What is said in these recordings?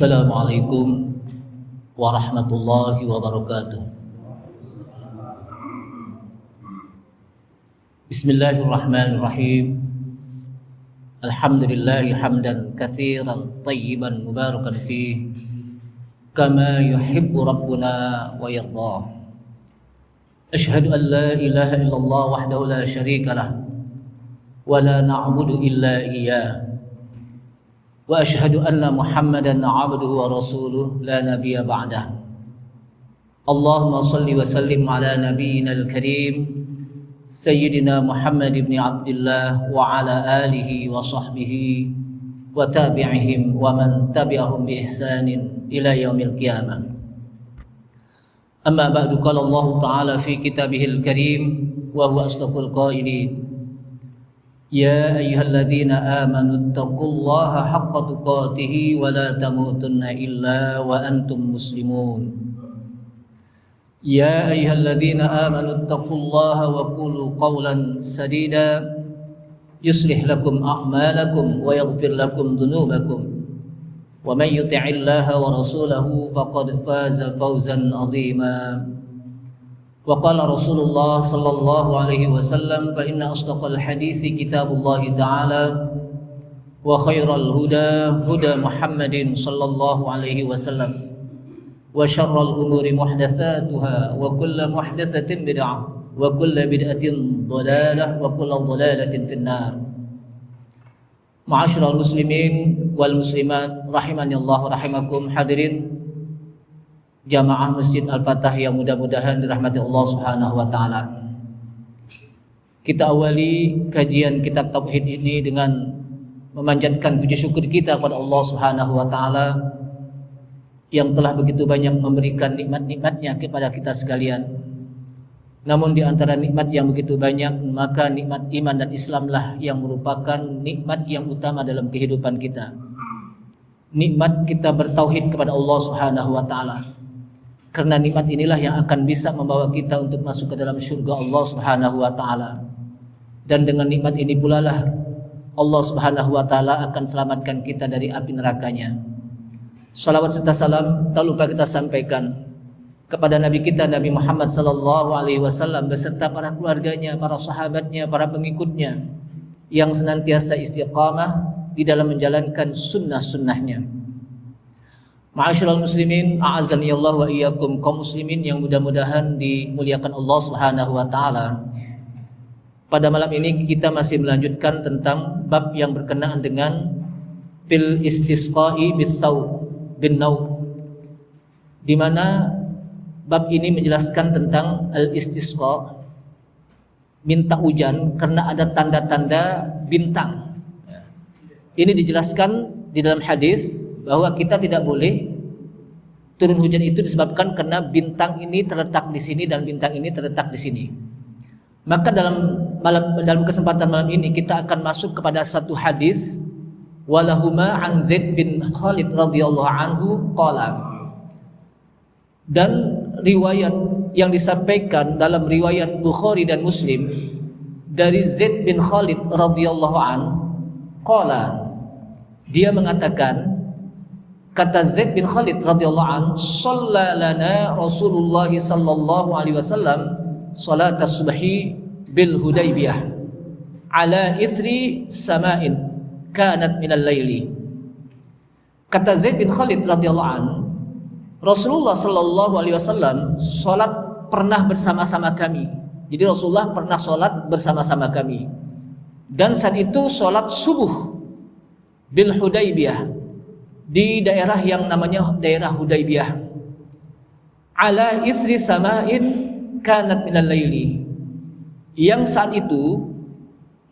Assalamualaikum warahmatullahi wabarakatuh. Bismillahirrahmanirrahim. Alhamdulillahi hamdan katsiran tayyiban mubarakan fih kama yuhibbu rabbuna wa yardah. Asyhadu an la ilaha illallah wahdahu la syarika lah wa la na'budu illa iyyah. Wa asyhadu anna Muhammadan 'abduhu wa rasuluh la nabiyya ba'dah. Allahumma shalli wa sallim ala nabiyyinal karim sayyidina Muhammad ibn Abdullah wa ala alihi wa sahbihi wa tabi'ihim wa man tabi'ahum bi ihsanin ila yaumil qiyamah. Amma ba'du, qala Allah ta'ala fi kitabihil karim wa huwa asdaqul qailin. Ya ayyuhalladzina amanu taqullaha haqqa tuqatih wa la tamutunna illa wa antum muslimun. Ya ayyuhalladzina amanu taqullaha wa qulu qawlan sadida yuslih lakum a'malakum wa yaghfir lakum dhunubakum wa may yuti'illaha wa rasulahu faqad faza fawzan 'azima. Wa qala Rasulullah sallallahu alaihi wasallam fa inna asdaqal hadithi kitabullahi ta'ala wa khairal huda huda Muhammadin sallallahu alaihi wasallam wa syarrul umuri muhdatsatuha wa kullu muhdatsatin bid'ah wa kullu bid'atin dhalalah wa kullu dhalalatin finnar. Ma'asyiral muslimin wal muslimat rahimani Allah rahimakum, hadirin jamaah Masjid Al-Fatah yang mudah-mudahan dirahmati Allah Subhanahu wa taala. Kita awali kajian kitab tauhid ini dengan memanjatkan puji syukur kita kepada Allah Subhanahu wa taala yang telah begitu banyak memberikan nikmat-nikmatnya kepada kita sekalian. Namun di antara nikmat yang begitu banyak, maka nikmat iman dan Islamlah yang merupakan nikmat yang utama dalam kehidupan kita. Nikmat kita bertauhid kepada Allah Subhanahu wa taala. Karena nikmat inilah yang akan bisa membawa kita untuk masuk ke dalam syurga Allah Subhanahu wa taala. Dan dengan nikmat ini pula lah Allah Subhanahu wa taala akan selamatkan kita dari api nerakanya. Salawat serta salam tak lupa kita sampaikan kepada Nabi kita Nabi Muhammad sallallahu alaihi wasallam beserta para keluarganya, para sahabatnya, para pengikutnya yang senantiasa istiqamah di dalam menjalankan sunnah-sunnahnya. Ma'asyiral muslimin, a'azzani Allah wa iyyakum, kaum muslimin yang mudah-mudahan dimuliakan Allah Subhanahu wa taala. Pada malam ini kita masih melanjutkan tentang bab yang berkenaan dengan fil istisqa'i bin naw, di mana bab ini menjelaskan tentang al-istisqa, minta hujan karena ada tanda-tanda bintang. Ini dijelaskan di dalam hadis bahwa kita tidak boleh turun hujan itu disebabkan karena bintang ini terletak di sini dan bintang ini terletak di sini. Maka dalam kesempatan malam ini kita akan masuk kepada satu hadis, walahuma an Zaid bin Khalid radhiyallahu anhu qala. Dan riwayat yang disampaikan dalam riwayat Bukhari dan Muslim dari Zaid bin Khalid radhiyallahu anhu qala, dia mengatakan, kata Zaid bin Khalid radhiyallahu anhu, shalla lana Rasulullah sallallahu alaihi wasallam salat as-subhi bil Hudaybiyah ala ithri sama'in kanat minal laili. Kata Zaid bin Khalid radhiyallahu anhu, Rasulullah sallallahu alaihi wasallam salat pernah bersama-sama kami. Jadi Rasulullah pernah salat bersama-sama kami. Dan saat itu salat subuh bil Hudaybiyah, di daerah yang namanya daerah Hudaybiyah, ala ithri sama'in kanat minal laili, yang saat itu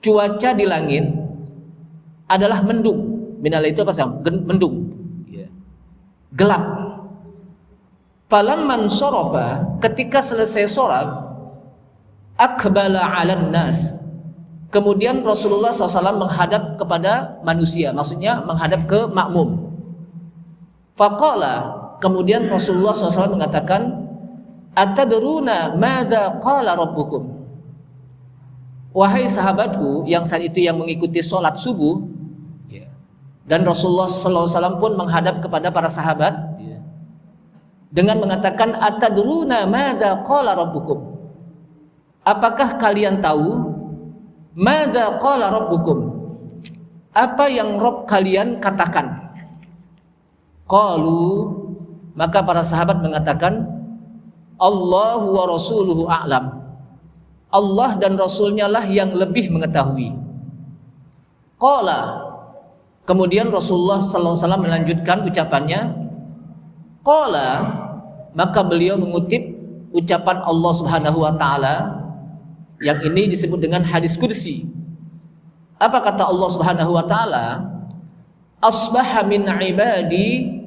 cuaca di langit adalah mendung. Minal laili itu apa sih? Mendung, gelap. Falamman sarafa, ketika selesai sholat, akbala 'alan nas, kemudian Rasulullah SAW menghadap kepada manusia, maksudnya menghadap ke makmum. Faqala, kemudian Rasulullah SAW mengatakan, atadruna madza qala rabbukum, wahai sahabatku yang saat itu yang mengikuti sholat subuh, Dan Rasulullah SAW pun menghadap kepada para sahabat dengan mengatakan, atadruna madza qala rabbukum? Apakah kalian tahu madza qala rabbukum? Apa yang Rabb kalian katakan? Qalu, maka para sahabat mengatakan, Allahu wa rasuluhu a'lam. Allah dan Rasulnya lah yang lebih mengetahui. Qala, kemudian Rasulullah SAW melanjutkan ucapannya. Qala, maka beliau mengutip ucapan Allah Subhanahu wa taala yang ini disebut dengan hadis qudsi. Apa kata Allah Subhanahu wa taala? Asbaha min ibadi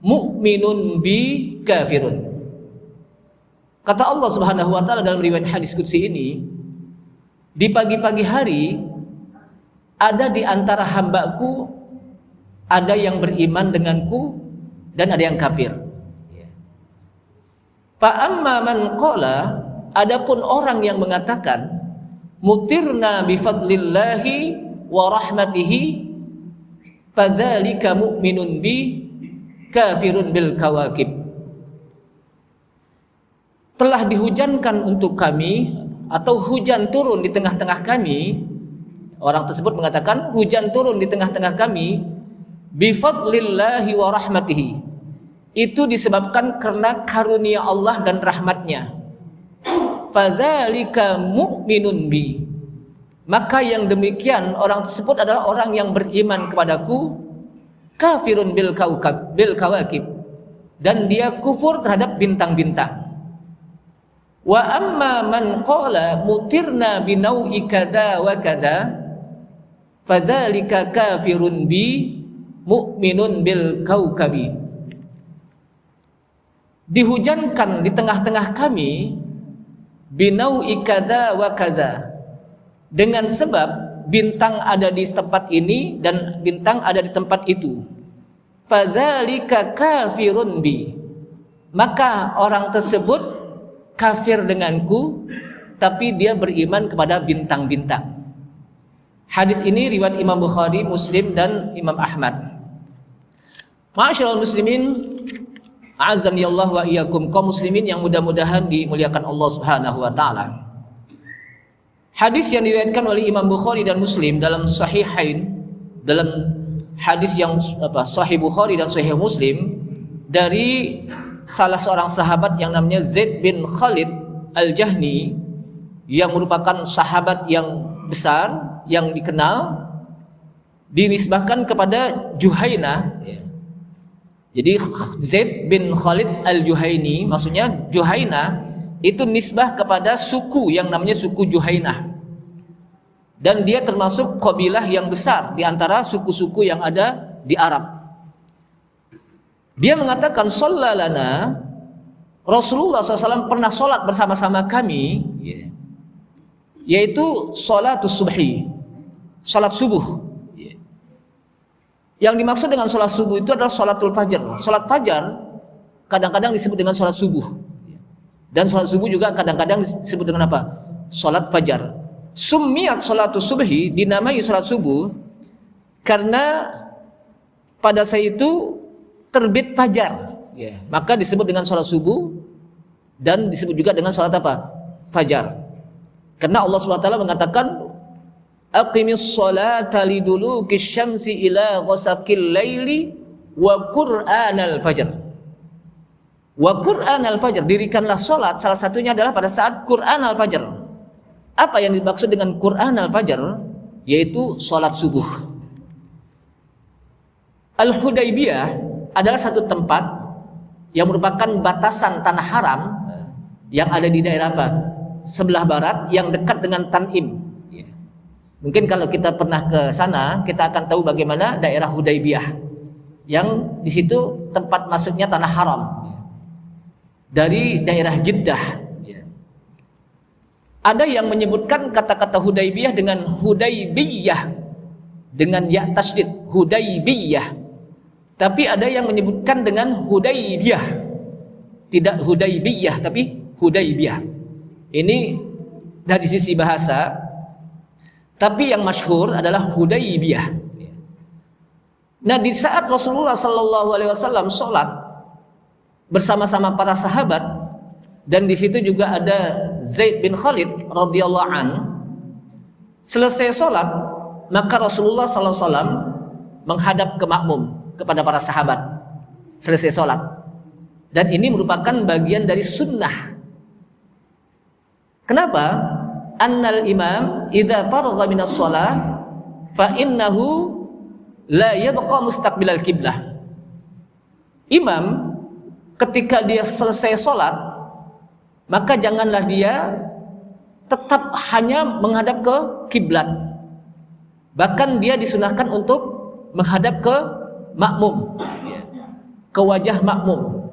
mu'minun bi kafirun. Kata Allah Subhanahu wa taala dalam riwayat hadis qudsi ini, di pagi-pagi hari ada di antara hambaku ada yang beriman denganku dan ada yang kafir. Fa amma man qala, adapun orang yang mengatakan mutirna bi fadlillahi wa rahmatihi fadzalika mu'minun bi kafirun bil kawakib. Telah dihujankan untuk kami, atau hujan turun di tengah-tengah kami. Orang tersebut mengatakan hujan turun di tengah-tengah kami bifadlillahi wa rahmatihi. Itu disebabkan karena karunia Allah dan rahmatnya. Fadzalika mu'minun bi. Maka yang demikian orang tersebut adalah orang yang beriman kepadaku, kafirun bil kawakib, dan dia kufur terhadap bintang-bintang. Wa amma man qala mutirna binau'i kada wa kada fadzalika kafirun bi mu'minun bil kaukabi. Dihujankan di tengah-tengah kami binau'i kada wa kada, dengan sebab bintang ada di tempat ini dan bintang ada di tempat itu. Fadzalika kafirun bi, maka orang tersebut kafir denganku, tapi dia beriman kepada bintang-bintang. Hadis ini riwayat Imam Bukhari, Muslim, dan Imam Ahmad. Ma'asyiral muslimin, a'azzani Allah wa iyyakum, kaum muslimin yang mudah-mudahan dimuliakan Allah Subhanahu wa taala. Hadis yang diriwayatkan oleh Imam Bukhari dan Muslim dalam Sahihain, dalam hadis yang Sahih Bukhari dan Sahih Muslim, dari salah seorang sahabat yang namanya Zaid bin Khalid Al-Jahni, yang merupakan sahabat yang besar yang dikenal, dinisbahkan kepada Juhainah. Jadi Zaid bin Khalid Al-Juhaini, maksudnya Juhainah itu nisbah kepada suku yang namanya suku Juhainah, dan dia termasuk kabilah yang besar di antara suku-suku yang ada di Arab. Dia mengatakan, sallalana, Rasulullah SAW pernah sholat bersama-sama kami, yaitu sholatus subhi, sholat subuh. Yang dimaksud dengan sholat subuh itu adalah sholatul fajar. Sholat fajar kadang-kadang disebut dengan sholat subuh, dan sholat subuh juga kadang-kadang disebut dengan apa? Sholat fajar. Summiyat sholatus subhi, dinamai sholat subuh karena pada saat itu terbit fajar, maka disebut dengan sholat subuh, dan disebut juga dengan sholat apa? Fajar. Karena Allah SWT mengatakan, aqimis sholata liduluki syamsi ila ghasaqil laili wa qur'anal fajr. Wa qur'anal fajr, dirikanlah sholat, salah satunya adalah pada saat Qur'anal fajr. Apa yang dimaksud dengan Qur'anal fajr? Yaitu sholat subuh. Al-Hudaybiyah adalah satu tempat yang merupakan batasan tanah haram yang ada di daerah apa? Sebelah barat, yang dekat dengan Tan'im. Mungkin kalau kita pernah ke sana, kita akan tahu bagaimana daerah Hudaybiyah, yang di situ tempat masuknya tanah haram dari daerah Jeddah. Ada yang menyebutkan kata-kata Hudaybiyah dengan Hudaybiyah dengan ya tasydid, Hudaybiyah. Tapi ada yang menyebutkan dengan Hudaybiyah, tidak Hudaybiyah tapi Hudaybiyah. Ini dari sisi bahasa, tapi yang masyhur adalah Hudaybiyah. Nah, di saat Rasulullah Sallallahu Alaihi Wasallam sholat bersama-sama para sahabat, dan di situ juga ada Zaid bin Khalid radhiyallahu an. Selesai sholat, maka Rasulullah Sallallahu Alaihi Wasallam menghadap ke makmum kepada para sahabat. Selesai sholat, dan ini merupakan bagian dari sunnah. Kenapa? Annal imam idza faragha minas shalah fa innahu la yabqa mustaqbilal qiblah. Imam ketika dia selesai sholat, maka janganlah dia tetap hanya menghadap ke kiblat. Bahkan dia disunahkan untuk menghadap ke makmum, ke wajah makmum.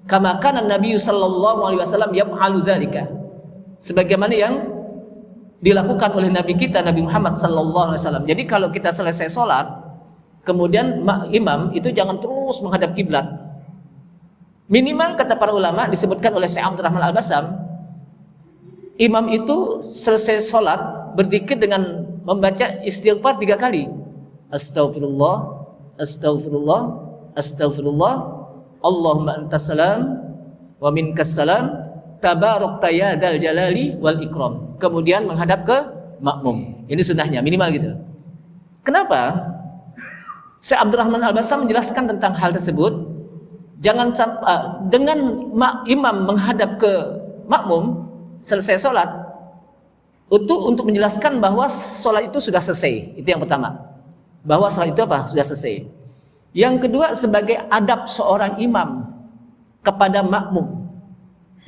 Kama kana Nabi sallallahu alaihi wasallam yaf'alu dzalika. Sebagaimana yang dilakukan oleh Nabi kita Nabi Muhammad sallallahu alaihi wasallam. Jadi kalau kita selesai sholat, kemudian imam itu jangan terus menghadap kiblat. Minimal kata para ulama, disebutkan oleh Syekh Abdurrahman Al-Basam, imam itu selesai sholat berzikir dengan membaca istighfar 3 kali. Astaghfirullah, astaghfirullah, astaghfirullah, Allahumma antas salam wa minkas salam, tabarakta ya dzal jalali wal ikram. Kemudian menghadap ke makmum. Ini sunnahnya, minimal gitu. Kenapa? Syekh Abdurrahman Al-Basam menjelaskan tentang hal tersebut. Jangan sampai dengan imam menghadap ke makmum selesai sholat itu untuk menjelaskan bahwa sholat itu sudah selesai. Itu yang pertama, bahwa sholat itu apa? Sudah selesai. Yang kedua, sebagai adab seorang imam kepada makmum.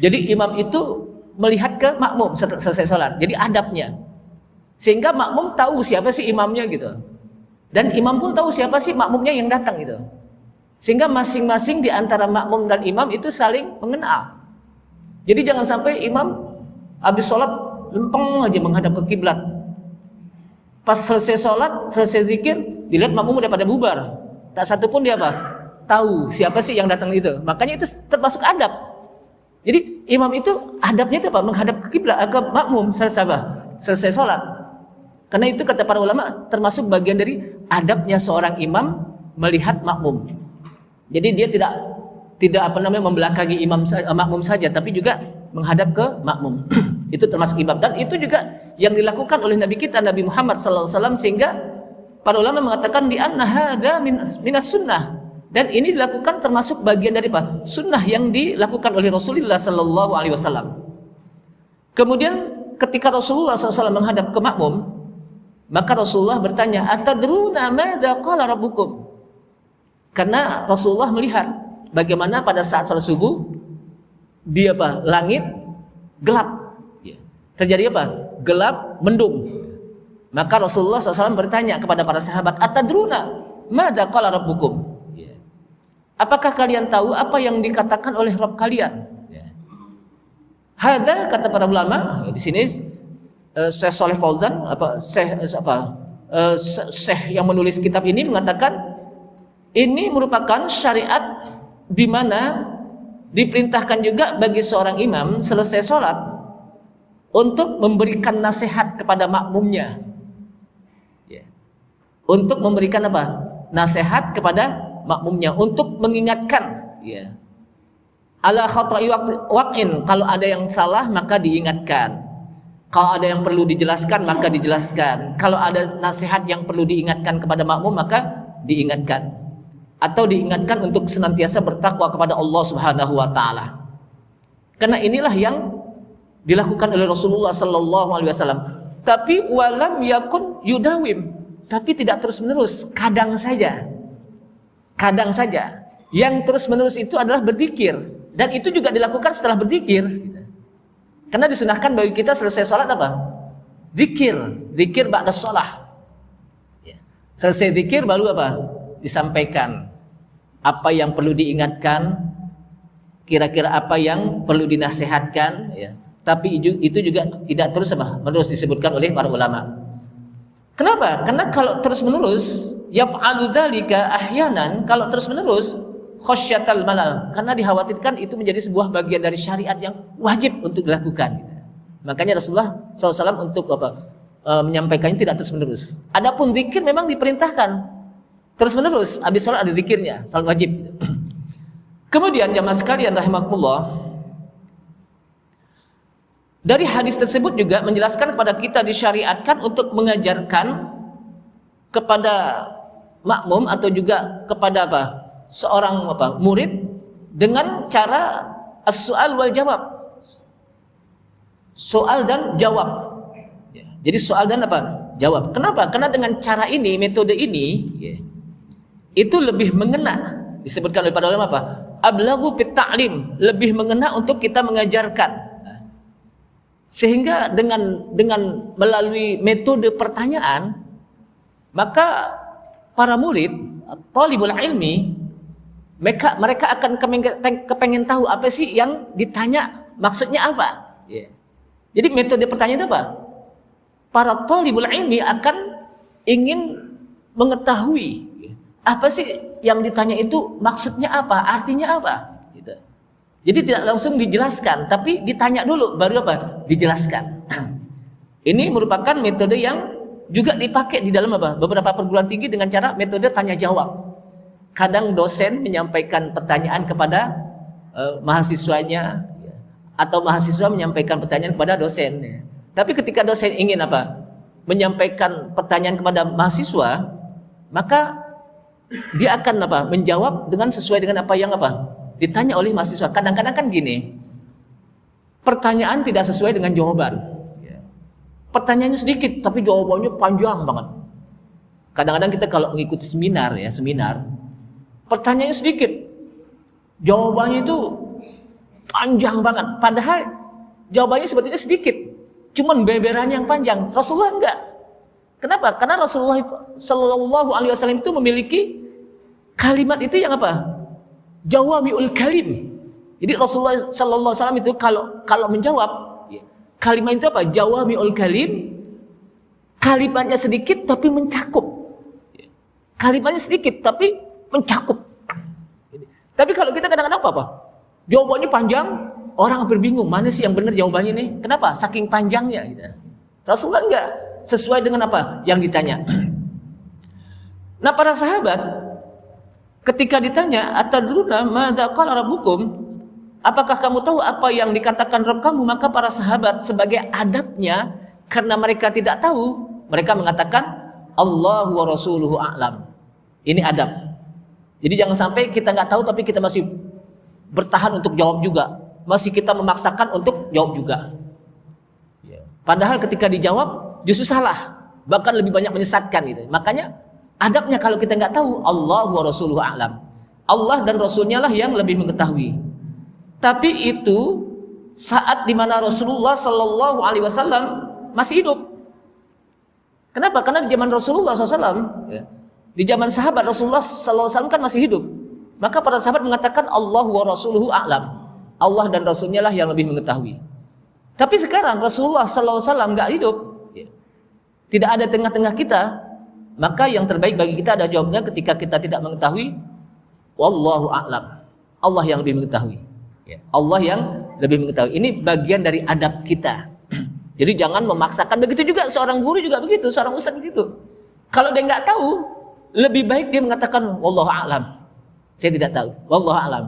Jadi imam itu melihat ke makmum selesai sholat. Jadi adabnya, sehingga makmum tahu siapa sih imamnya gitu, dan imam pun tahu siapa sih makmumnya yang datang gitu. Sehingga masing-masing di antara makmum dan imam itu saling mengenal. Jadi jangan sampai imam habis sholat lempeng aja menghadap ke kiblat. Pas selesai sholat, selesai zikir, dilihat makmum udah pada bubar. Tak satu pun dia apa? Tahu siapa sih yang datang itu. Makanya itu termasuk adab. Jadi imam itu adabnya itu apa? Menghadap ke kiblat, ke makmum selesai sholat. Karena itu kata para ulama termasuk bagian dari adabnya seorang imam melihat makmum. Jadi dia tidak membelakangi makmum saja, tapi juga menghadap ke makmum. Itu termasuk ibab, dan itu juga yang dilakukan oleh Nabi kita Nabi Muhammad sallallahu alaihi wasallam, sehingga para ulama mengatakan di anna hadza minas sunnah, dan ini dilakukan termasuk bagian dari apa? Sunnah yang dilakukan oleh Rasulullah sallallahu alaihi wasallam. Kemudian ketika Rasulullah sallallahu alaihi wasallam menghadap ke makmum, maka Rasulullah bertanya, atadruna madza qala rabbukum? Karena Rasulullah melihat bagaimana pada saat salat subuh dia apa? Langit gelap. Terjadi apa? Gelap, mendung. Maka Rasulullah SAW bertanya kepada para sahabat, atadruna madza qala rabbukum? Apakah kalian tahu apa yang dikatakan oleh Rabb kalian? Hadza, kata para ulama, di sini Syekh Shalih Fauzan Syekh yang menulis kitab ini mengatakan ini merupakan syariat di mana diperintahkan juga bagi seorang imam selesai sholat untuk memberikan nasihat kepada makmumnya. Untuk memberikan apa? Nasihat kepada makmumnya, untuk mengingatkan. Ala khata'i waqin, kalau ada yang salah maka diingatkan. Kalau ada yang perlu dijelaskan maka dijelaskan. Kalau ada nasihat yang perlu diingatkan kepada makmum maka diingatkan. Atau diingatkan untuk senantiasa bertakwa kepada Allah Subhanahu wa taala. Karena inilah yang dilakukan oleh Rasulullah sallallahu alaihi wasallam. Tapi walam yakun yudawim, tapi tidak terus-menerus, kadang saja. Kadang saja. Yang terus-menerus itu adalah berzikir, dan itu juga dilakukan setelah berzikir. Karena disunahkan bagi kita selesai sholat apa? Zikir ba'da sholah. Selesai zikir baru apa? Disampaikan apa yang perlu diingatkan, kira-kira apa yang perlu dinasihatkan, tapi itu juga tidak terus menerus disebutkan oleh para ulama. Kenapa? Karena kalau terus menerus yaf'alu dzalika ahyanan, kalau terus menerus khasyatal malal, karena dikhawatirkan itu menjadi sebuah bagian dari syariat yang wajib untuk dilakukan. Makanya Rasulullah SAW untuk menyampaikannya tidak terus menerus. Adapun zikir memang diperintahkan. Terus menerus habis salat ada zikirnya, salat wajib. Kemudian jamaah sekalian rahimakumullah, dari hadis tersebut juga menjelaskan kepada kita disyariatkan untuk mengajarkan kepada makmum atau juga kepada seorang murid dengan cara as-su'al wal jawab. Soal dan jawab. Jadi soal dan jawab. Kenapa? Karena dengan cara ini, metode ini itu lebih mengena. Disebutkan oleh para ulama ablaghu fit ta'lim, lebih mengena untuk kita mengajarkan. Sehingga dengan melalui metode pertanyaan, maka para murid, talibul ilmi, mereka akan kepengen tahu apa sih yang ditanya, maksudnya apa. Jadi metode pertanyaan itu apa? Para talibul ilmi akan ingin mengetahui apa sih yang ditanya itu, maksudnya apa, artinya apa. Jadi tidak langsung dijelaskan, tapi ditanya dulu baru dijelaskan. Ini merupakan metode yang juga dipakai di dalam beberapa perguruan tinggi dengan cara metode tanya jawab. Kadang dosen menyampaikan pertanyaan kepada mahasiswanya, atau mahasiswa menyampaikan pertanyaan kepada dosen. Tapi ketika dosen ingin menyampaikan pertanyaan kepada mahasiswa, maka dia akan menjawab dengan sesuai dengan apa yang ditanya oleh mahasiswa. Kadang-kadang kan gini, pertanyaan tidak sesuai dengan jawaban. Pertanyaannya sedikit tapi jawabannya panjang banget. Kadang-kadang kita kalau mengikuti seminar, pertanyaannya sedikit, jawabannya itu panjang banget. Padahal jawabannya sebetulnya sedikit, cuman beberannya yang panjang. Rasulullah enggak. Kenapa? Karena Rasulullah Sallallahu Alaihi Wasallam itu memiliki kalimat itu yang jawamiul kalim. Jadi Rasulullah Sallallahu Alaihi Wasallam itu kalau menjawab, kalimat itu jawamiul kalim. Kalimatnya sedikit tapi mencakup. Kalimatnya sedikit tapi mencakup. Tapi kalau kita kadang-kadang jawabannya panjang, orang hampir bingung mana sih yang benar jawabannya nih. Kenapa? Saking panjangnya. Rasulullah enggak, sesuai dengan apa yang ditanya. Nah, para sahabat ketika ditanya, atadruna madza qala rabbukum, apakah kamu tahu apa yang dikatakan Rabb kamu? Maka para sahabat sebagai adabnya, karena mereka tidak tahu, mereka mengatakan Allahu wa rasuluhu a'lam. Ini adab. Jadi jangan sampai kita nggak tahu tapi kita masih bertahan untuk jawab juga, masih kita memaksakan untuk jawab juga. Padahal ketika dijawab justru salah, bahkan lebih banyak menyesatkan gitu. Makanya adabnya kalau kita nggak tahu, Allah wa rasuluhu a'lam. Allah dan Rasulnya lah yang lebih mengetahui. Tapi itu saat dimana Rasulullah Sallallahu Alaihi Wasallam masih hidup. Kenapa? Karena di zaman Rasulullah SAW, di zaman sahabat Rasulullah SAW kan masih hidup. Maka para sahabat mengatakan Allah wa rasuluhu a'lam. Allah dan Rasulnya lah yang lebih mengetahui. Tapi sekarang Rasulullah SAW nggak hidup, tidak ada tengah-tengah kita. Maka yang terbaik bagi kita ada jawabnya ketika kita tidak mengetahui, wallahu a'lam. Allah yang lebih mengetahui. Allah yang lebih mengetahui. Ini bagian dari adab kita. Jadi jangan memaksakan. Begitu juga seorang guru juga begitu, seorang ustaz begitu. Kalau dia nggak tahu, lebih baik dia mengatakan wallahu a'lam. Saya tidak tahu, wallahu a'lam.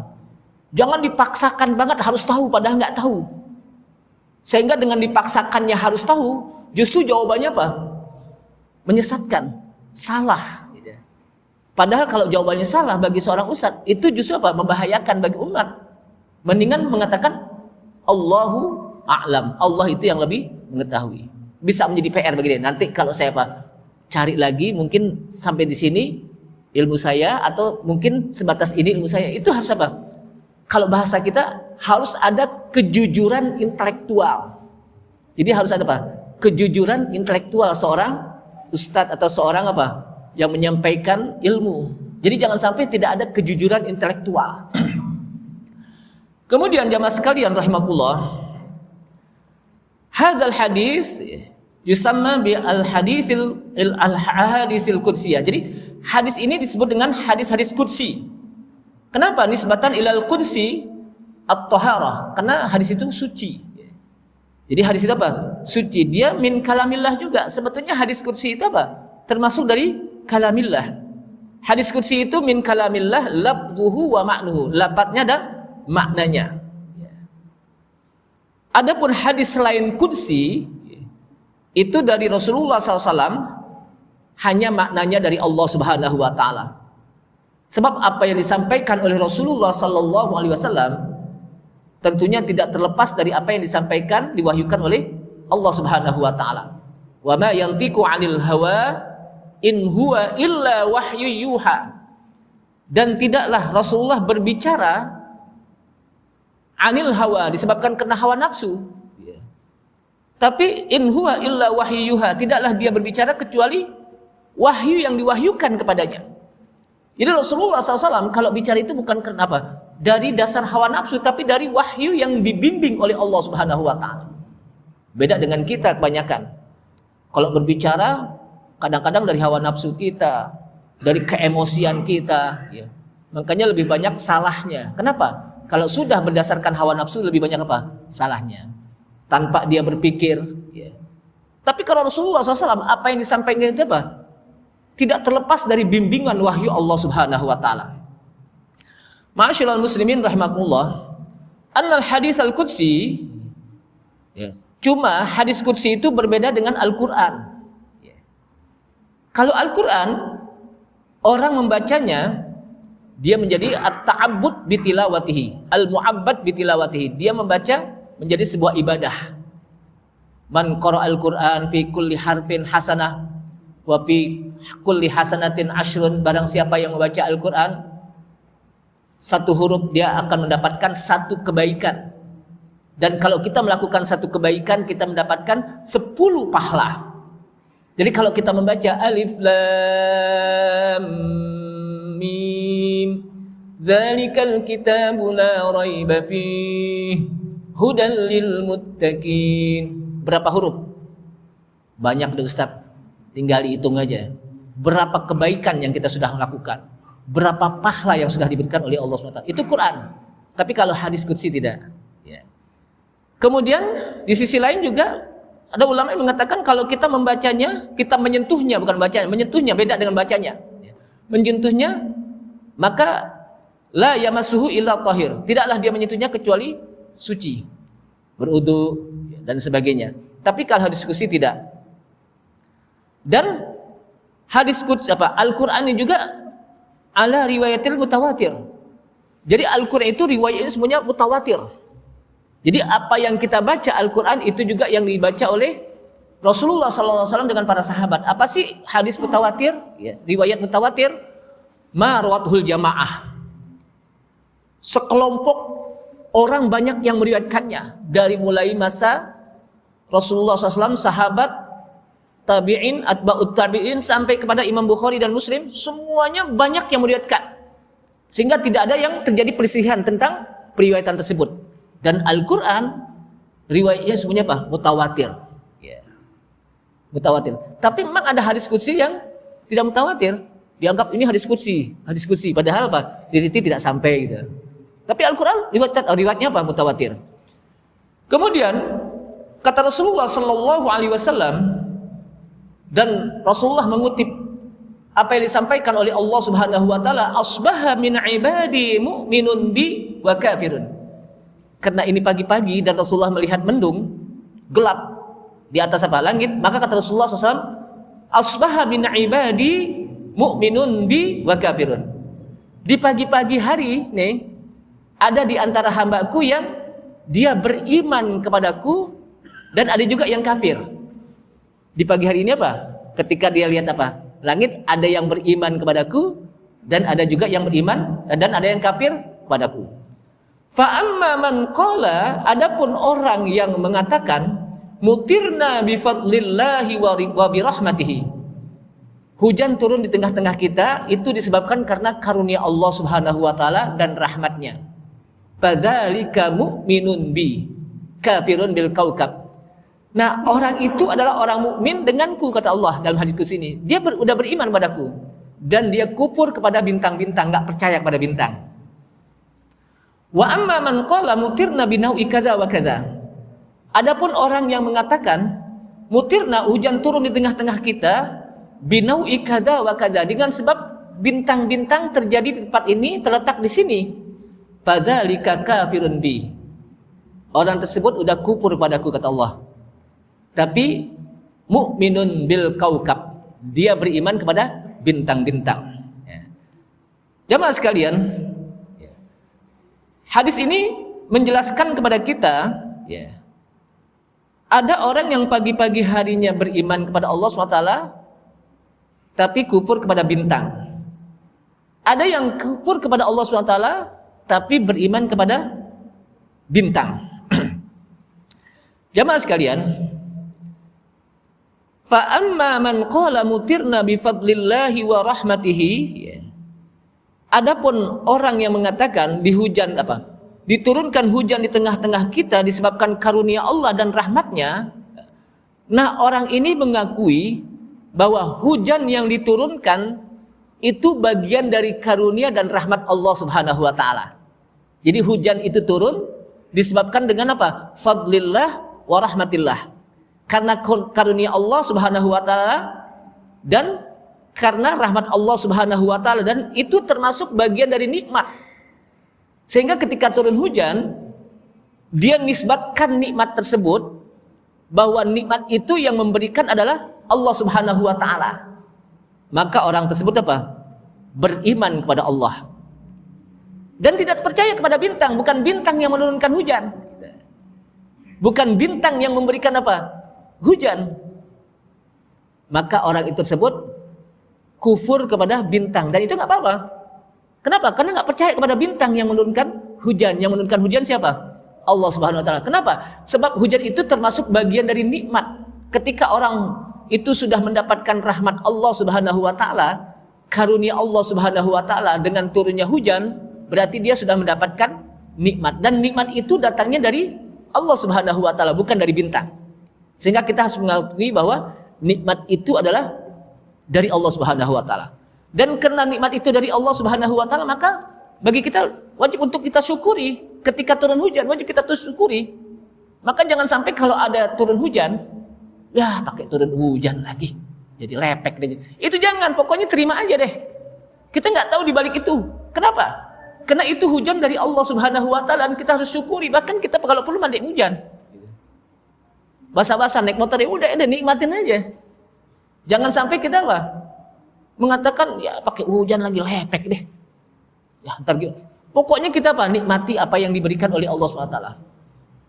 Jangan dipaksakan banget harus tahu padahal nggak tahu. Sehingga dengan dipaksakannya harus tahu, justru jawabannya menyesatkan, salah. Padahal kalau jawabannya salah bagi seorang ustaz, itu justru membahayakan bagi umat. Mendingan mengatakan Allahu a'lam. Allah itu yang lebih mengetahui. Bisa menjadi PR bagi dia. Nanti kalau saya cari lagi, mungkin sampai di sini ilmu saya, atau mungkin sebatas ini ilmu saya. Itu harus kalau bahasa kita harus ada kejujuran intelektual. Jadi harus ada kejujuran intelektual seorang ustadz atau seorang yang menyampaikan ilmu. Jadi jangan sampai tidak ada kejujuran intelektual. Kemudian jamaah sekalian rahimakumullah, hadzal hadis yusamma bi al-haditsil qudsiyah. Jadi hadis ini disebut dengan hadis-hadis qudsi. Kenapa nisbatan ilal qudsi at-taharah? Karena hadis itu suci. Jadi hadis itu suci. Dia min kalamillah juga. Sebetulnya hadis qudsi itu termasuk dari kalamillah. Hadis qudsi itu min kalamillah lafzuhu wa ma'nuhu, lafadznya dan maknanya. Adapun hadis selain qudsi itu dari Rasulullah SAW, hanya maknanya dari Allah Subhanahu wa taala. Sebab apa yang disampaikan oleh Rasulullah sallallahu alaihi wasallam tentunya tidak terlepas dari apa yang disampaikan, diwahyukan oleh Allah Subhanahu wa taala. Wa ma yantiqu 'anil hawa in huwa illa wahyu yuha. Dan tidaklah Rasulullah berbicara 'anil hawa, disebabkan kena hawa nafsu. Tapi in huwa illa wahyu yuha, tidaklah dia berbicara kecuali wahyu yang diwahyukan kepadanya. Jadi Rasulullah SAW kalau bicara itu bukan kenapa dari dasar hawa nafsu, tapi dari wahyu yang dibimbing oleh Allah Subhanahu wa taala. Beda dengan kita kebanyakan. Kalau berbicara kadang-kadang dari hawa nafsu kita, dari keemosian kita, ya. Makanya lebih banyak salahnya. Kenapa? Kalau sudah berdasarkan hawa nafsu lebih banyak apa? Salahnya. Tanpa dia berpikir, ya. Tapi kalau Rasulullah SAW apa yang disampaikan itu apa? Tidak terlepas dari bimbingan wahyu Allah Subhanahu wa taala. Ma'asyiral muslimin rahimakumullah, annal hadis al-qudsi, cuma hadis qudsi itu berbeda dengan Al-Qur'an. Kalau Al-Qur'an orang membacanya dia menjadi at-ta'abbud bitilawatihi, al-mu'abbad bitilawatihi. Dia membaca menjadi sebuah ibadah. Man qara'al Qur'an fi kulli harfin hasanah wa fi kulli hasanatin ashrun. Barang siapa yang membaca Al-Qur'an satu huruf dia akan mendapatkan satu kebaikan. Dan kalau kita melakukan satu kebaikan kita mendapatkan 10 pahala. Jadi kalau kita membaca alif lam mim dzalikal kitabu la raiba fihi hudan lil muttaqin. Berapa huruf? Banyak deh Ustaz. Tinggal dihitung aja. Berapa kebaikan yang kita sudah lakukan. Berapa pahala yang sudah diberikan oleh Allah SWT. Itu Quran. Tapi kalau hadis qudsi tidak. Ya. Kemudian di sisi lain juga ada ulama yang mengatakan kalau kita membacanya, kita menyentuhnya, bukan bacanya, menyentuhnya beda dengan bacanya. Ya. Menyentuhnya, maka la yamassuhu illa tahir. Tidaklah dia menyentuhnya kecuali suci. Berudu dan sebagainya. Tapi kalau hadis qudsi tidak. Dan hadis qudsi Al-Qur'an ini juga ala riwayatil mutawatir. Jadi Al-Qur'an itu riwayatnya semuanya mutawatir. Jadi apa yang kita baca Al-Qur'an itu juga yang dibaca oleh Rasulullah SAW dengan para sahabat. Apa sih hadis mutawatir? Ya, riwayat mutawatir ma rawathul jamaah. Sekelompok orang banyak yang meriwayatkannya dari mulai masa Rasulullah SAW, sahabat, tabi'in, atba'ut tabi'in sampai kepada Imam Bukhari dan Muslim, semuanya banyak yang meriwayatkan. Sehingga tidak ada yang terjadi perselisihan tentang periwayatan tersebut. Dan Al-Qur'an riwayatnya semuanya apa? Mutawatir. Ya. Mutawatir. Tapi memang ada hadis qudsi yang tidak mutawatir. Dianggap ini hadis qudsi, padahal apa? Diriti tidak sampai gitu. Tapi Al-Qur'an riwayatnya apa? Mutawatir. Kemudian kata Rasulullah sallallahu alaihi wasallam, dan Rasulullah mengutip apa yang disampaikan oleh Allah Subhanahu wa taala, asbaha min ibadi mu'minun bi wa kafirun. Karena ini pagi-pagi dan Rasulullah melihat mendung, gelap di atas apa? Langit, maka kata Rasulullah SAW, asbaha min ibadi mu'minun bi wa kafirun. Di pagi-pagi hari nih ada di antara hambaku yang dia beriman kepadaku dan ada juga yang kafir. Di pagi hari ini apa? Ketika dia lihat apa? Langit, ada yang beriman kepadaku dan ada juga yang beriman dan ada yang kafir kepadaku. Fa amma man qala, adapun orang yang mengatakan mutirna bi fadlillahi wa bi rahmatihi. Hujan turun di tengah-tengah kita itu disebabkan karena karunia Allah Subhanahu wa taala dan rahmatnya. Fadzalika mu'minun bi kafirun bil kaukab. Nah, orang itu adalah orang mukmin denganku, kata Allah dalam hadis qudsi ini. Dia udah beriman padaku dan dia kufur kepada bintang-bintang, enggak percaya kepada bintang. Wa amma man qala mutirna binaui kadza wa kadza. Adapun orang yang mengatakan mutirna, hujan turun di tengah-tengah kita, binaui kadza wa kadza, dengan sebab bintang-bintang terjadi di tempat ini, terletak di sini. Fadzalika kafirun bi. Orang tersebut udah kufur padaku, kata Allah. Tapi mu'minun bil kaukab. Dia beriman kepada bintang-bintang. Ya. Jamaah sekalian, hadis ini menjelaskan kepada kita, ya, ada orang yang pagi-pagi harinya beriman kepada Allah SWT, tapi kufur kepada bintang. Ada yang kufur kepada Allah SWT, tapi beriman kepada bintang. Jamaah sekalian, fa amma man qala mutirna bi fadlillahi wa rahmatihi, adapun orang yang mengatakan diturunkan hujan di tengah-tengah kita disebabkan karunia Allah dan rahmatnya. Nah, orang ini mengakui bahwa hujan yang diturunkan itu bagian dari karunia dan rahmat Allah Subhanahu wa taala. Jadi hujan itu turun disebabkan dengan apa? Fadlillah wa rahmatillah. Karena karunia Allah Subhanahu wa taala dan karena rahmat Allah Subhanahu wa taala, dan itu termasuk bagian dari nikmat. Sehingga ketika turun hujan, dia nisbatkan nikmat tersebut bahwa nikmat itu yang memberikan adalah Allah Subhanahu wa taala. Maka orang tersebut beriman kepada Allah dan tidak percaya kepada bintang. Bukan bintang yang menurunkan hujan, bukan bintang yang memberikan hujan. Maka orang itu tersebut kufur kepada bintang, dan itu nggak apa-apa. Kenapa? Karena nggak percaya kepada bintang yang menurunkan hujan. Yang menurunkan hujan siapa? Allah Subhanahu wa taala. Kenapa? Sebab hujan itu termasuk bagian dari nikmat. Ketika orang itu sudah mendapatkan rahmat Allah Subhanahu wa taala, karunia Allah Subhanahu wa taala dengan turunnya hujan, berarti dia sudah mendapatkan nikmat, dan nikmat itu datangnya dari Allah Subhanahu wa taala, bukan dari bintang. Sehingga kita harus mengakui bahwa nikmat itu adalah dari Allah Subhanahu wa taala. Dan karena nikmat itu dari Allah Subhanahu wa taala, maka bagi kita wajib untuk kita syukuri. Ketika turun hujan wajib kita terus syukuri. Maka jangan sampai kalau ada turun hujan, ya pakai turun hujan lagi, jadi lepek deh. Itu jangan, pokoknya terima aja deh. Kita nggak tahu di balik itu. Kenapa? Karena itu hujan dari Allah Subhanahu wa taala dan kita harus syukuri. Bahkan kita kalau perlu mandi hujan. Basah-basah naik motor, ya udah nikmatin aja. Jangan sampai kita mengatakan ya pakai hujan lagi lepek deh. Ya ntar gitu. Pokoknya kita nikmati apa yang diberikan oleh Allah Subhanahu wa taala.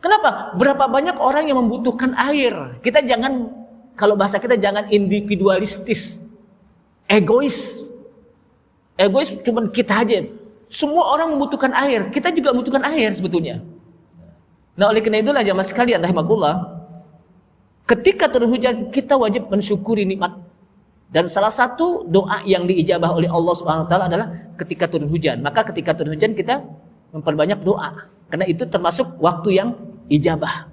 Kenapa? Berapa banyak orang yang membutuhkan air. Kita jangan, kalau bahasa kita jangan individualistis, egois. Egois cuma kita aja. Semua orang membutuhkan air. Kita juga membutuhkan air sebetulnya. Nah, oleh karena itulah jamaah sekalian rahimakumullah, ketika turun hujan kita wajib mensyukuri nikmat. Dan salah satu doa yang diijabah oleh Allah Subhanahu wa taala adalah ketika turun hujan. Maka ketika turun hujan kita memperbanyak doa, karena itu termasuk waktu yang ijabah.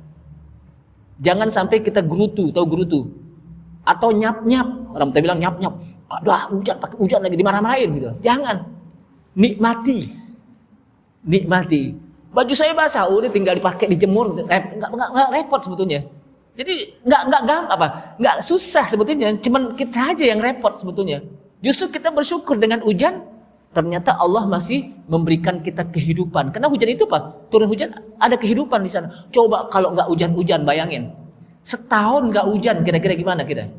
Jangan sampai kita gerutu, tahu gerutu? Atau nyap-nyap. Orang kita bilang nyap-nyap. Aduh, hujan, pakai hujan lagi, dimarah-marahin gitu. Jangan. Nikmati. Nikmati. Baju saya basah, udah tinggal dipakai, dijemur, enggak repot sebetulnya. Jadi enggak susah sebetulnya, cuman kita aja yang repot sebetulnya. Justru kita bersyukur dengan hujan, ternyata Allah masih memberikan kita kehidupan. Karena hujan itu turun hujan ada kehidupan di sana. Coba kalau enggak hujan-hujan, bayangin. Setahun enggak hujan, kira-kira gimana kita?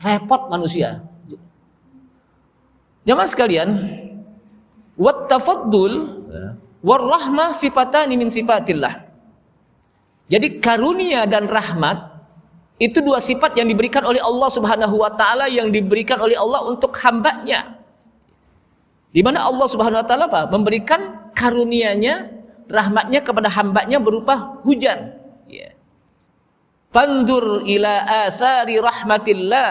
Repot manusia. Jamaah sekalian, wat tafaddul war rahmah sifatani min sifatillah. Jadi karunia dan rahmat itu dua sifat yang diberikan oleh Allah Subhanahu wa taala, yang diberikan oleh Allah untuk hambanya. Di mana Allah Subhanahu wa taala memberikan karunianya, rahmatnya kepada hambanya berupa hujan. Fandur ila asari rahmatillah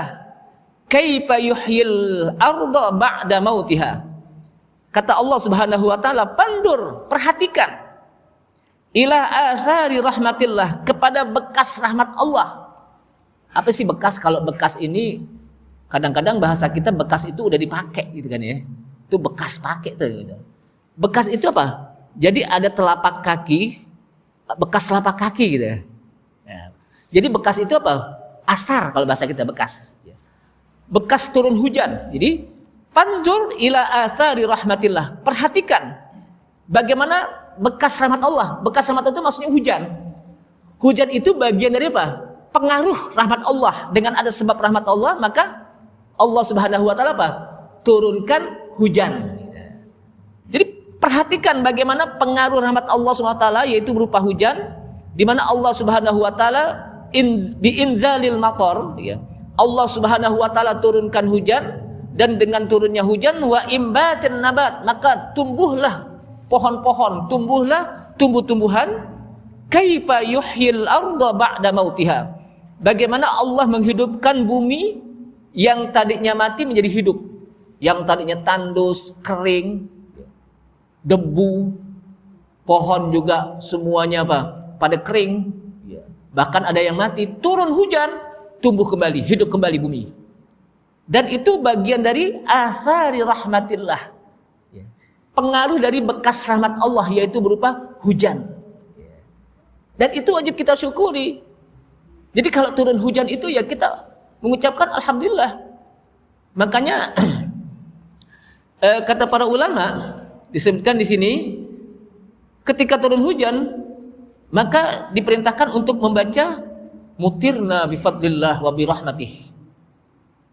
kaifa yuhyil arda ba'da mautiha. Kata Allah Subhanahu wa taala, pandur, perhatikan, ila asari rahmatillah, kepada bekas rahmat Allah. Apa sih bekas? Kalau bekas ini kadang-kadang bahasa kita bekas itu udah dipakai gitu kan ya. Itu bekas pakai tuh gitu. Bekas itu apa? Jadi ada telapak kaki, bekas telapak kaki gitu ya. Jadi bekas itu apa? Asar kalau bahasa kita bekas. Bekas turun hujan. Jadi Fanzur ila athari rahmatillah. Perhatikan bagaimana bekas rahmat Allah. Bekas rahmat itu maksudnya hujan. Hujan itu bagian dari apa? Pengaruh rahmat Allah. Dengan ada sebab rahmat Allah, maka Allah Subhanahu wa taala apa? Turunkan hujan. Jadi perhatikan bagaimana pengaruh rahmat Allah Subhanahu wa taala, yaitu berupa hujan, di mana Allah Subhanahu wa taala bi inzalil matar, ya. Allah Subhanahu wa taala turunkan hujan, dan dengan turunnya hujan wa imbatin nabat, maka tumbuhlah pohon-pohon, tumbuhlah tumbuh-tumbuhan. Kaifa yuhyil arda ba'da mautiha. Bagaimana Allah menghidupkan bumi yang tadinya mati menjadi hidup, yang tadinya tandus, kering, debu, pohon juga semuanya apa? Pada kering. Bahkan ada yang mati, turun hujan, tumbuh kembali, hidup kembali bumi. Dan itu bagian dari athari rahmatillah, pengaruh dari bekas rahmat Allah, yaitu berupa hujan. Dan itu wajib kita syukuri. Jadi kalau turun hujan itu ya kita mengucapkan alhamdulillah. Makanya kata para ulama disebutkan di sini, ketika turun hujan maka diperintahkan untuk membaca mutirna bifadlillah wa birahmatih.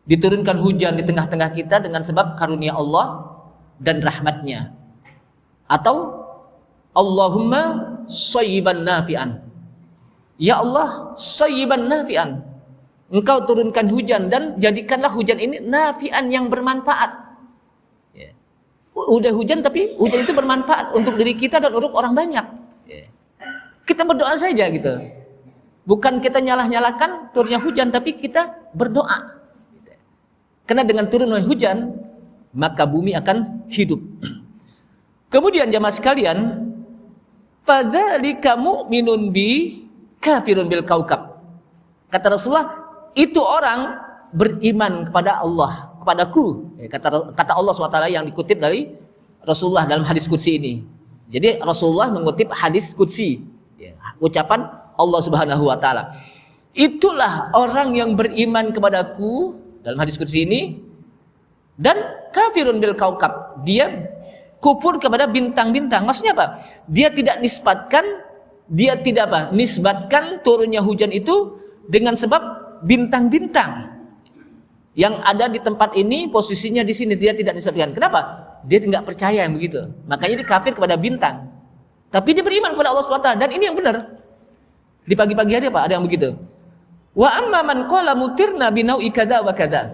Diturunkan hujan di tengah-tengah kita dengan sebab karunia Allah dan rahmatnya. Atau Allahumma sayyiban nafi'an. Ya Allah, sayyiban nafi'an. Engkau turunkan hujan dan jadikanlah hujan ini nafi'an, yang bermanfaat. Ya. Udah hujan tapi hujan itu bermanfaat untuk diri kita dan untuk orang banyak. Ya. Kita berdoa saja gitu. Bukan kita nyalah-nyalakan turunnya hujan, tapi kita berdoa. Karena dengan turunnya hujan, maka bumi akan hidup. Kemudian jamaah sekalian, fadzalika mu'minun bi kafirun bil kaukab. Kata Rasulullah, itu orang beriman kepada Allah, kepadaku. Kata Allah SWT yang dikutip dari Rasulullah dalam hadis qudsi ini. Jadi Rasulullah mengutip hadis qudsi, ucapan Allah Subhanahu wa taala. Itulah orang yang beriman kepadaku dalam hadis qudsi ini, dan kafirun bil kaukab, dia kufur kepada bintang-bintang. Maksudnya apa? Dia tidak nisbatkan turunnya hujan itu dengan sebab bintang-bintang yang ada di tempat ini, posisinya di sini, dia tidak nisbatkan. Kenapa? Dia tidak percaya yang begitu. Makanya dia kafir kepada bintang. Tapi dia beriman kepada Allah SWT, dan ini yang benar. Di pagi-pagi hari apa? Ada yang begitu. Wa amma man qala mutirna binau'i kadza wa kadza.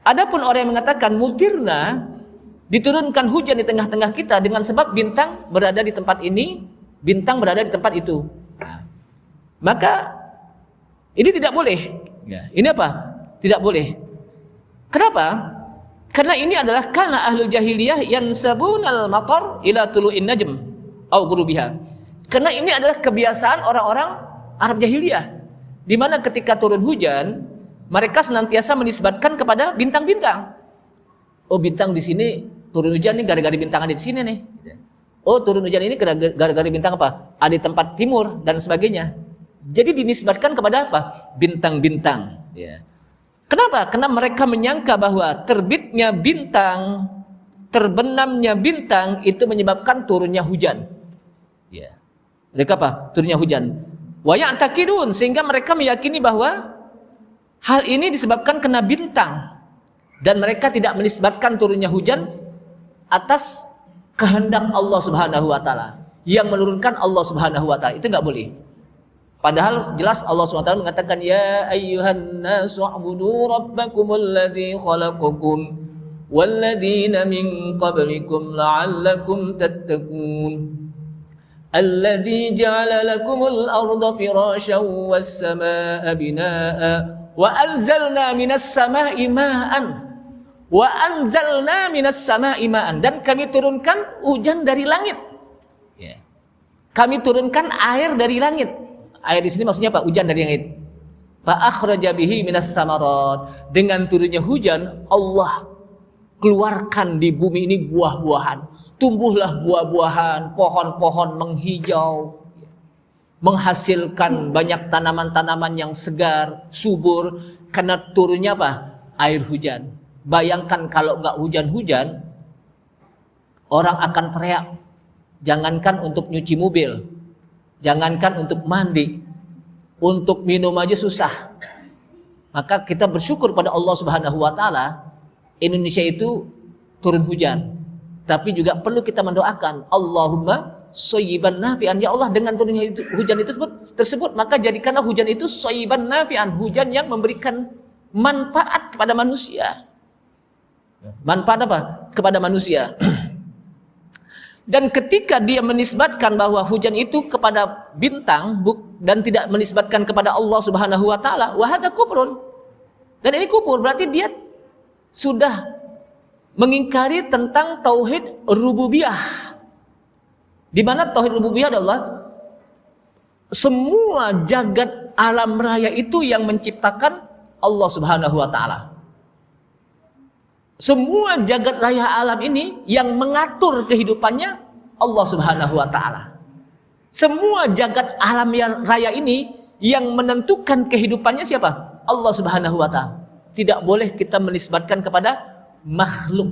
Adapun orang yang mengatakan mutirna, diturunkan hujan di tengah-tengah kita dengan sebab bintang berada di tempat ini, bintang berada di tempat itu. Maka ini tidak boleh. Ini apa? Tidak boleh. Kenapa? Karena ini adalah kana ahlul jahiliyah yansabunal matar ila tulu'in najm au ghurubiha. Karena ini adalah kebiasaan orang-orang Arab jahiliyah, di mana ketika turun hujan, mereka senantiasa menisbatkan kepada bintang-bintang. Oh, bintang di sini turun hujan nih gara-gara bintang ada di sini nih. Oh, turun hujan ini gara-gara bintang apa? Ada di tempat timur dan sebagainya. Jadi dinisbatkan kepada apa? Bintang-bintang. Ya. Kenapa? Karena mereka menyangka bahwa terbitnya bintang, terbenamnya bintang itu menyebabkan turunnya hujan. Ya. Mereka apa? Turunnya hujan. Wa ya'taqidun, sehingga mereka meyakini bahwa hal ini disebabkan kena bintang, dan mereka tidak menisbatkan turunnya hujan atas kehendak Allah Subhanahu wa taala, yang menurunkan Allah Subhanahu wa taala. Itu enggak boleh. Padahal jelas Allah Subhanahu wa taala mengatakan, ya ayyuhan nasu u'budu rabbakumul ladzi khalaqakum wal ladzina min qablikum la'allakum tattaqun. Alladzi ja'ala lakumul arda firasyan was samaa'a binaa'a wa anzalna minas samaa'i ma'an, dan kami turunkan hujan dari langit. Kami turunkan air dari langit. Air di sini maksudnya apa? Hujan dari langit. Fa akhraja bihi minas samarat. Dengan turunnya hujan, Allah keluarkan di bumi ini buah-buahan. Tumbuhlah buah-buahan, pohon-pohon menghijau, menghasilkan banyak tanaman-tanaman yang segar, subur, karena turunnya apa? Air hujan. Bayangkan kalau nggak hujan-hujan, orang akan teriak. Jangankan untuk nyuci mobil, jangankan untuk mandi, untuk minum aja susah. Maka kita bersyukur pada Allah Subhanahu wa taala, Indonesia itu turun hujan. Tapi juga perlu kita mendoakan, Allahumma shayyiban nafi'an, ya Allah, dengan turunnya hujan itu tersebut, maka jadikanlah hujan itu shayyiban nafi'an, hujan yang memberikan manfaat kepada manusia. Manfaat apa? Kepada manusia. Dan ketika dia menisbatkan bahwa hujan itu kepada bintang dan tidak menisbatkan kepada Allah Subhanahu wa taala, wa hadza kufrun. Dan ini kufur, berarti dia sudah mengingkari tentang tauhid rububiyah. Di mana tauhid rububiyah adalah semua jagat alam raya itu yang menciptakan Allah Subhanahu wa taala. Semua jagat raya alam ini yang mengatur kehidupannya Allah Subhanahu wa taala. Semua jagat alam raya ini yang menentukan kehidupannya siapa? Allah Subhanahu wa taala. Tidak boleh kita menisbatkan kepada makhluk.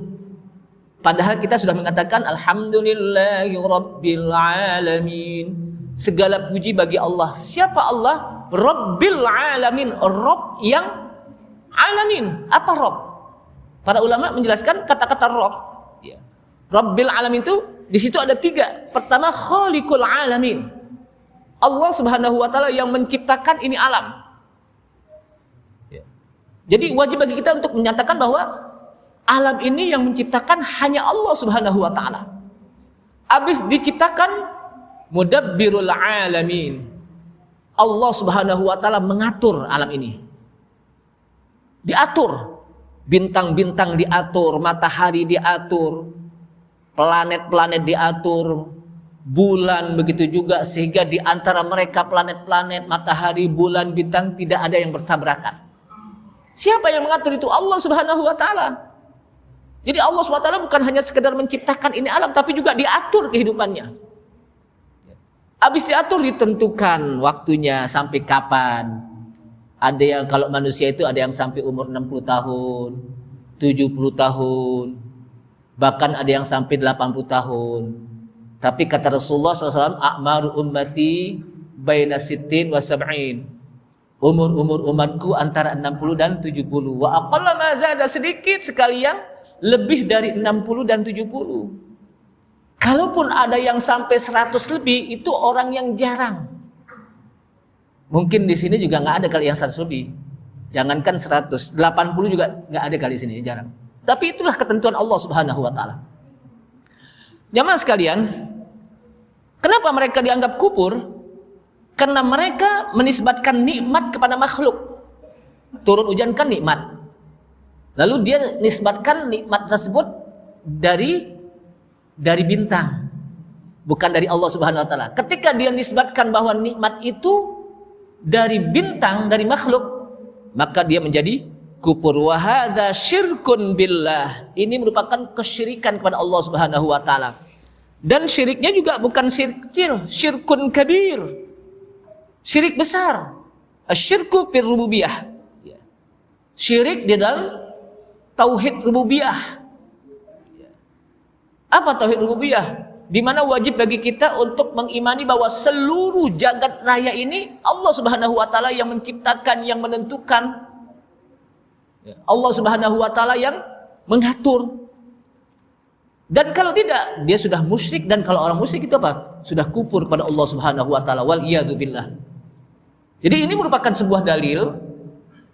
Padahal kita sudah mengatakan alhamdulillahi rabbil alamin. Segala puji bagi Allah. Siapa Allah? Rabbil alamin. Rabb yang alamin. Apa Rabb? Para ulama menjelaskan kata-kata Rabb. Ya. Rabbil alamin itu di situ ada 3. Pertama, khaliqul alamin. Allah Subhanahu wa taala yang menciptakan ini alam. Ya. Jadi wajib bagi kita untuk menyatakan bahwa alam ini yang menciptakan hanya Allah Subhanahu wa taala. Habis diciptakan mudabbirul alamin. Allah Subhanahu wa taala mengatur alam ini. Diatur. Bintang-bintang diatur, matahari diatur, planet-planet diatur, bulan begitu juga, sehingga di antara mereka planet-planet, matahari, bulan, bintang tidak ada yang bertabrakan. Siapa yang mengatur itu? Allah Subhanahu wa taala. Jadi Allah Subhanahu wa taala bukan hanya sekedar menciptakan ini alam, tapi juga diatur kehidupannya. Habis diatur ditentukan waktunya sampai kapan. Ada yang kalau manusia itu ada yang sampai umur 60 tahun, 70 tahun, bahkan ada yang sampai 80 tahun. Tapi kata Rasulullah SAW, a'maru ummati baina sittin wa sab'in. Umur umatku antara 60 dan 70. Wa aqalla ma zada, sedikit sekali yang lebih dari 60 dan 70. Kalaupun ada yang sampai 100 lebih, itu orang yang jarang. Mungkin di sini juga nggak ada kali yang 100 lebih. Jangankan 100, 80 juga nggak ada kali di sini, jarang. Tapi itulah ketentuan Allah Subhanahu wa taala. Jamaah sekalian, kenapa mereka dianggap kufur? Karena mereka menisbatkan nikmat kepada makhluk. Turun hujan kan nikmat. Lalu dia nisbatkan nikmat tersebut dari bintang, bukan dari Allah Subhanahu wa taala. Ketika dia nisbatkan bahwa nikmat itu dari bintang, dari makhluk, maka dia menjadi kufur. Wa hadza syirkun billah. Ini merupakan kesyirikan kepada Allah Subhanahu wa taala. Dan syiriknya juga bukan syirik kecil, syirkun kabir. Syirik besar. Asyirku fil rububiyah. Syirik di dalam tauhid rububiyah. Apa tauhid rububiyah? Di mana wajib bagi kita untuk mengimani bahwa seluruh jagat raya ini Allah Subhanahu wa taala yang menciptakan, yang menentukan. Allah Subhanahu wa taala yang mengatur. Dan kalau tidak, dia sudah musyrik, dan kalau orang musyrik itu apa? Sudah kufur kepada Allah Subhanahu wa taala, wal iyadu billah. Jadi ini merupakan sebuah dalil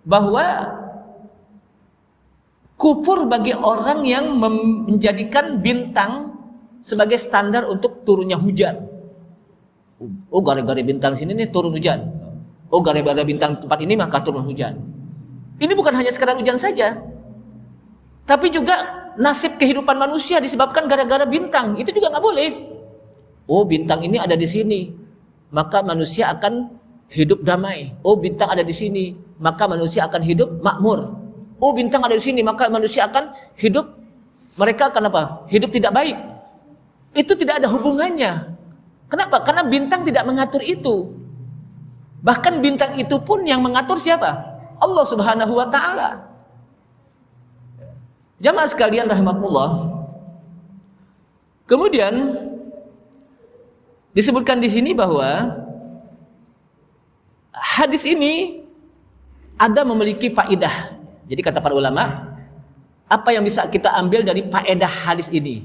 bahwa kufur bagi orang yang menjadikan bintang sebagai standar untuk turunnya hujan. Oh, gara-gara bintang sini nih turun hujan. Oh, gara-gara bintang tempat ini maka turun hujan. Ini bukan hanya sekedar hujan saja, tapi juga nasib kehidupan manusia disebabkan gara-gara bintang. Itu juga nggak boleh. Oh, bintang ini ada di sini, maka manusia akan hidup damai. Oh, bintang ada di sini, maka manusia akan hidup makmur. Oh, bintang ada di sini, maka manusia akan hidup, mereka akan apa? Hidup tidak baik. Itu tidak ada hubungannya. Kenapa? Karena bintang tidak mengatur itu. Bahkan bintang itu pun yang mengatur siapa? Allah Subhanahu wa taala. Jamaah sekalian rahimakumullah. Kemudian disebutkan di sini bahwa hadis ini ada memiliki faedah. Jadi kata para ulama, apa yang bisa kita ambil dari faedah hadis ini?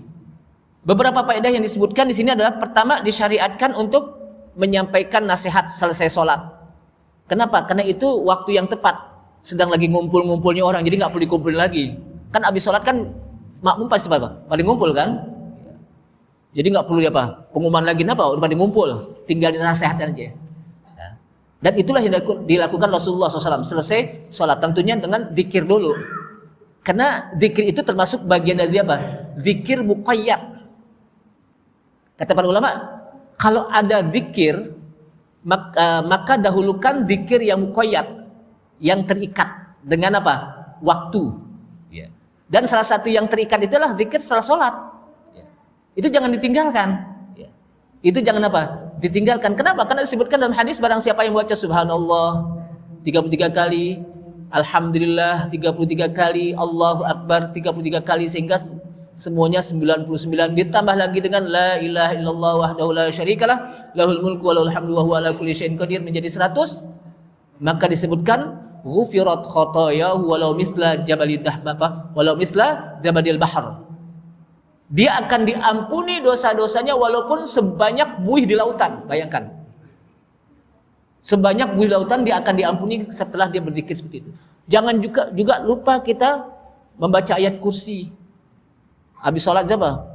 Beberapa faedah yang disebutkan di sini adalah pertama, disyariatkan untuk menyampaikan nasihat selesai sholat. Kenapa? Karena itu waktu yang tepat, sedang lagi ngumpul-ngumpulnya orang, jadi nggak perlu dikumpulin lagi. Kan habis sholat kan makmum pasti apa? Paling ngumpul kan? Jadi nggak perlu pengumuman lagi udah pada ngumpul, tinggal dinasihatkan aja. Dan itulah yang dilakukan Rasulullah SAW selesai sholat, tentunya dengan zikir dulu. Karena zikir itu termasuk bagian dari zikir muqayyad. Kata para ulama, kalau ada zikir maka dahulukan zikir yang muqayyad, yang terikat dengan waktu. Dan salah satu yang terikat itulah zikir setelah sholat. Itu jangan ditinggalkan. Itu jangan ditinggalkan. Kenapa? Karena disebutkan dalam hadis, barang siapa yang baca subhanallah 33 kali, alhamdulillah 33 kali, Allahu akbar 33 kali, sehingga semuanya 99, ditambah lagi dengan la ilaha illallah wahdahu la syarikalah lahul mulku wa lahul hamdu wa huwa ala kulli syai'in qadir menjadi 100, maka disebutkan ghufirat khotoyahu walau misla jabalid dahbah walau misla zabadil bahr. Dia akan diampuni dosa-dosanya walaupun sebanyak buih di lautan. Bayangkan, sebanyak buih lautan dia akan diampuni setelah dia berzikir seperti itu. Jangan juga lupa kita membaca ayat kursi habis sholat.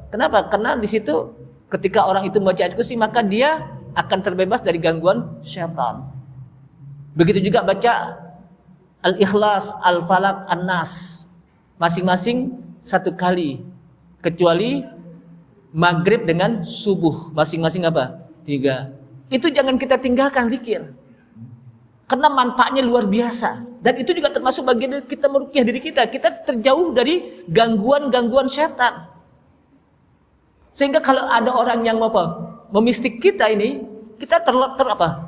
Kenapa? Karena di situ ketika orang itu membaca ayat kursi, maka dia akan terbebas dari gangguan syaitan. Begitu juga baca Al-Ikhlas, Al-Falaq, An-Nas, masing-masing 1 kali. Kecuali maghrib dengan subuh, masing-masing 3. Itu jangan kita tinggalkan zikir, karena manfaatnya luar biasa. Dan itu juga termasuk bagian dari kita meruqyah diri kita. Kita terjauh dari gangguan-gangguan syaitan. Sehingga kalau ada orang yang memistik kita ini, kita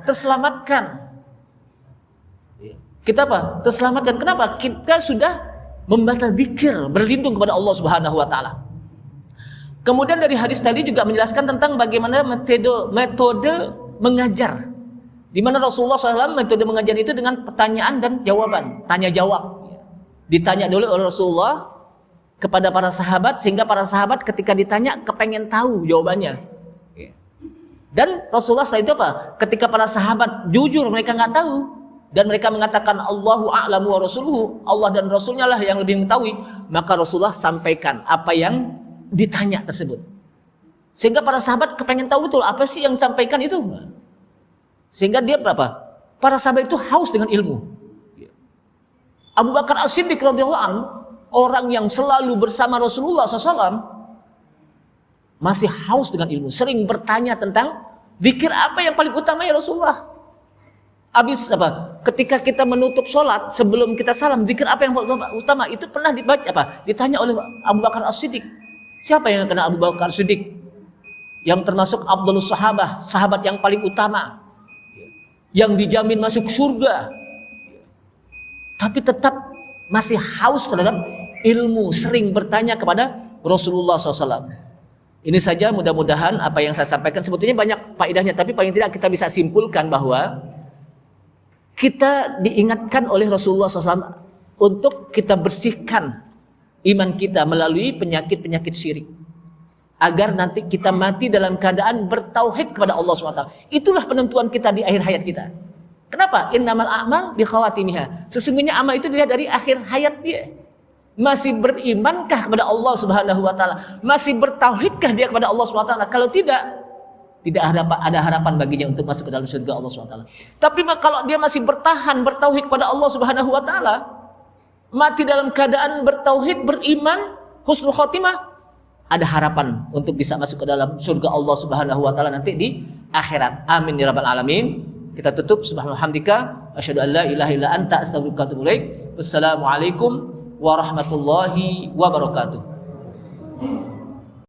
terselamatkan. Kita terselamatkan. Kenapa? Kita sudah membaca zikir, berlindung kepada Allah Subhanahu wa taala. Kemudian dari hadis tadi juga menjelaskan tentang bagaimana metode mengajar. Di mana Rasulullah SAW metode mengajar itu dengan pertanyaan dan jawaban, tanya jawab. Ditanya dulu oleh Rasulullah kepada para sahabat, sehingga para sahabat ketika ditanya kepengen tahu jawabannya. Dan Rasulullah setelah itu ketika para sahabat jujur mereka nggak tahu dan mereka mengatakan Allahu a'lamu wa rasuluhu, Allah dan Rasulnya lah yang lebih mengetahui, maka Rasulullah sampaikan apa yang ditanya tersebut, sehingga para sahabat kepengen tahu betul apa sih yang disampaikan itu, sehingga dia para sahabat itu haus dengan ilmu. Abu Bakar As-Siddiq radhiyallahu anhu, orang yang selalu bersama Rasulullah SAW, masih haus dengan ilmu, sering bertanya tentang zikir apa yang paling utama ya Rasulullah. Habis ketika kita menutup sholat sebelum kita salam, zikir apa yang utama? Itu pernah dibaca ditanya oleh Abu Bakar As-Siddiq. Siapa yang kena Abu Bakar Siddiq? Yang termasuk Abdulus Sahabah, sahabat yang paling utama, yang dijamin masuk surga, tapi tetap masih haus terhadap ilmu, sering bertanya kepada Rasulullah SAW. Ini saja, mudah-mudahan apa yang saya sampaikan sebetulnya banyak faedahnya, tapi paling tidak kita bisa simpulkan bahwa kita diingatkan oleh Rasulullah SAW untuk kita bersihkan iman kita melalui penyakit-penyakit syirik, agar nanti kita mati dalam keadaan bertauhid kepada Allah SWT. Itulah penentuan kita di akhir hayat kita. Kenapa? Innamal a'mal bi khawatimiha. Sesungguhnya amal itu dilihat dari akhir hayat dia. Masih berimankah kepada Allah Subhanahu wa taala? Masih bertauhidkah dia kepada Allah Subhanahu wa taala? Kalau tidak ada harapan baginya untuk masuk ke dalam surga Allah Subhanahu wa taala. Tapi kalau dia masih bertahan bertauhid kepada Allah Subhanahu wa taala, mati dalam keadaan bertauhid, beriman, husnul khotimah, ada harapan untuk bisa masuk ke dalam surga Allah Subhanahu wa taala nanti di akhirat. Amin ya rabbal alamin. Kita tutup, subhanallah hamdika asyhadu an la ilaha illa anta astaghfiruka wa atubu ilaik. Wassalamualaikum warahmatullahi wabarakatuh.